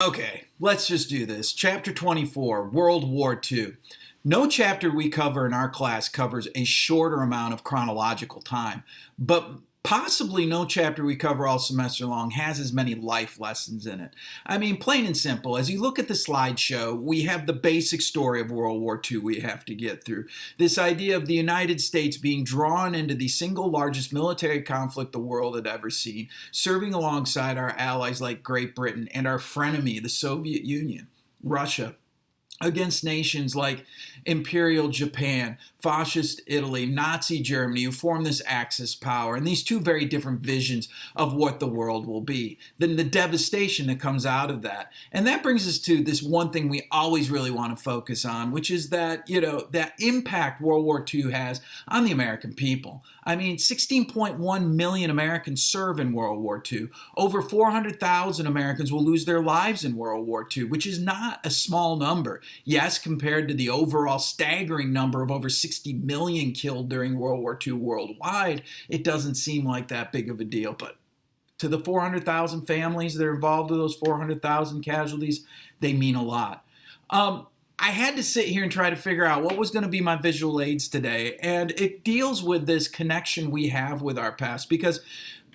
Okay, let's just do this. Chapter 24, World War II. No chapter we cover in our class covers a shorter amount of chronological time, but possibly no chapter we cover all semester long has as many life lessons in it. I mean, plain and simple, as you look at the slideshow, we have the basic story of World War II we have to get through. This idea of the United States being drawn into the single largest military conflict the world had ever seen, serving alongside our allies like Great Britain and our frenemy, the Soviet Union, Russia, against nations like Imperial Japan, Fascist Italy, Nazi Germany, who form this Axis power, and these two very different visions of what the world will be. Then the devastation that comes out of that. And that brings us to this one thing we always really want to focus on, which is that, that impact World War II has on the American people. I mean, 16.1 million Americans serve in World War II. Over 400,000 Americans will lose their lives in World War II, which is not a small number. Yes, compared to the overall staggering number of over 60 million killed during World War II worldwide, it doesn't seem like that big of a deal. But to the 400,000 families that are involved with those 400,000 casualties, they mean a lot. I had to sit here and try to figure out what was going to be my visual aids today, and it deals with this connection we have with our past, because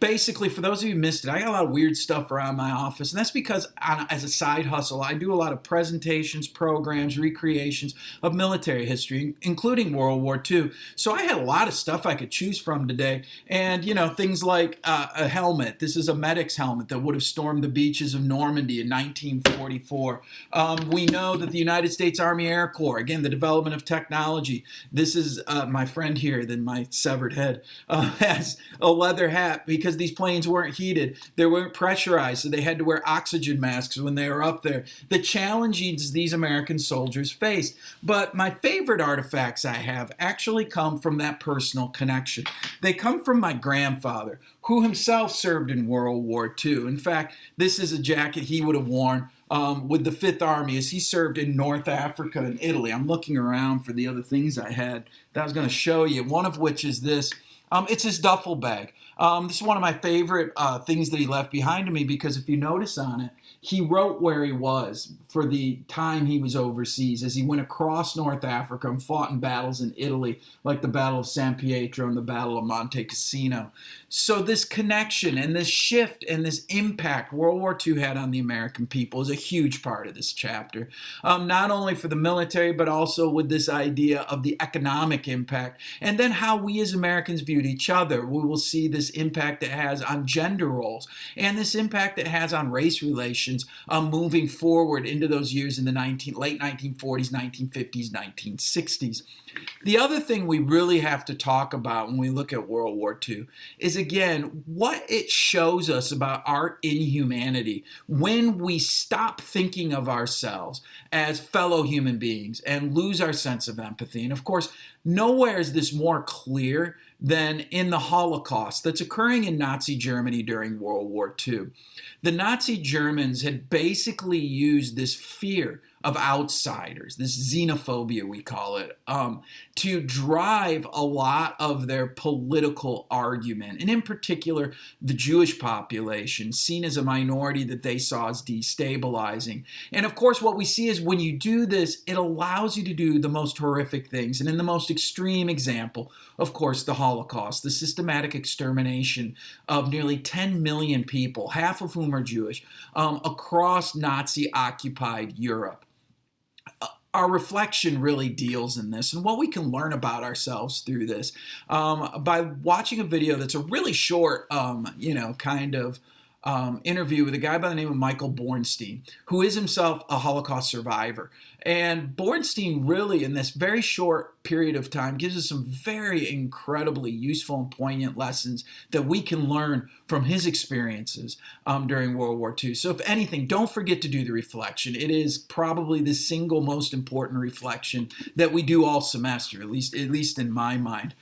basically, for those of you who missed it, I got a lot of weird stuff around my office, and that's because as a side hustle, I do a lot of presentations, programs, recreations of military history, including World War II. So I had a lot of stuff I could choose from today, and things like a helmet. This is a medic's helmet that would have stormed the beaches of Normandy in 1944. We know that the United States Army Air Corps, again, the development of technology. This is my friend here, then my severed head, has a leather hat because these planes weren't heated, they weren't pressurized, so they had to wear oxygen masks when they were up there. The challenges these American soldiers faced. But my favorite artifacts I have actually come from that personal connection. They come from my grandfather, who himself served in World War II. In fact, this is a jacket he would have worn with the Fifth Army as he served in North Africa and Italy. I'm looking around for the other things I had that I was going to show you, one of which is this. It's his duffel bag. This is one of my favorite things that he left behind to me, because if you notice on it, he wrote where he was for the time he was overseas as he went across North Africa and fought in battles in Italy, like the Battle of San Pietro and the Battle of Monte Cassino. So this connection and this shift and this impact World War II had on the American people is a huge part of this chapter. Not only for the military, but also with this idea of the economic impact, and then how we as Americans viewed each other. We will see this impact it has on gender roles and this impact it has on race relations moving forward into those years in the late 1940s, 1950s, 1960s. The other thing we really have to talk about when we look at World War II is, again, what it shows us about our inhumanity when we stop thinking of ourselves as fellow human beings and lose our sense of empathy. And of course, nowhere is this more clear than in the Holocaust that's occurring in Nazi Germany during World War II. The Nazi Germans had basically used this fear of outsiders, this xenophobia we call it, to drive a lot of their political argument, and in particular the Jewish population, seen as a minority that they saw as destabilizing. And of course what we see is when you do this, it allows you to do the most horrific things, and in the most extreme example, of course, the Holocaust, the systematic extermination of nearly 10 million people, half of whom are Jewish, across Nazi-occupied Europe. Our reflection really deals in this, and what we can learn about ourselves through this by watching a video that's a really short, interview with a guy by the name of Michael Bornstein, who is himself a Holocaust survivor. And Bornstein really, in this very short period of time, gives us some very incredibly useful and poignant lessons that we can learn from his experiences during World War II. So if anything, don't forget to do the reflection. It is probably the single most important reflection that we do all semester, at least in my mind.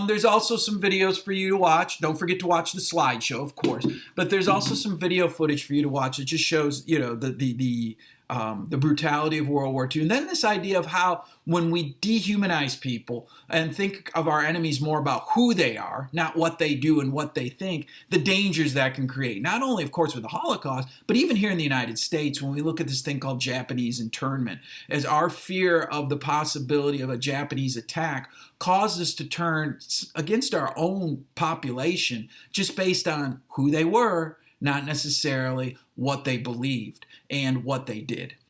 There's also some videos for you to watch. Don't forget to watch the slideshow, of course. But there's also some video footage for you to watch. It just shows, the the brutality of World War II. And then this idea of how when we dehumanize people and think of our enemies more about who they are, not what they do and what they think, the dangers that can create. Not only, of course, with the Holocaust, but even here in the United States, when we look at this thing called Japanese internment, as our fear of the possibility of a Japanese attack caused us to turn against our own population just based on who they were, not necessarily what they believed and what they did.